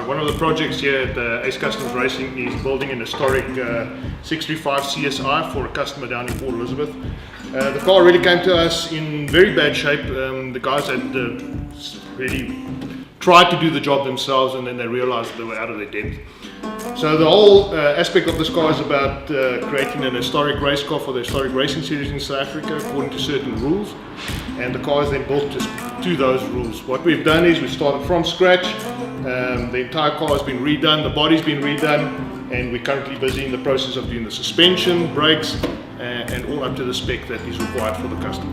One of the projects here at Ace Customs Racing is building an historic 635csi for a customer down in Port Elizabeth. The car really came to us in very bad shape. The guys had really tried to do the job themselves, and then they realized they were out of their depth. So the whole aspect of this car is about creating an historic race car for the historic racing series in South Africa according to certain rules, and the car is then built to those rules. What we've done is we started from scratch. The entire car has been redone, the body's been redone, and we're currently busy in the process of doing the suspension, brakes, and all up to the spec that is required for the customer.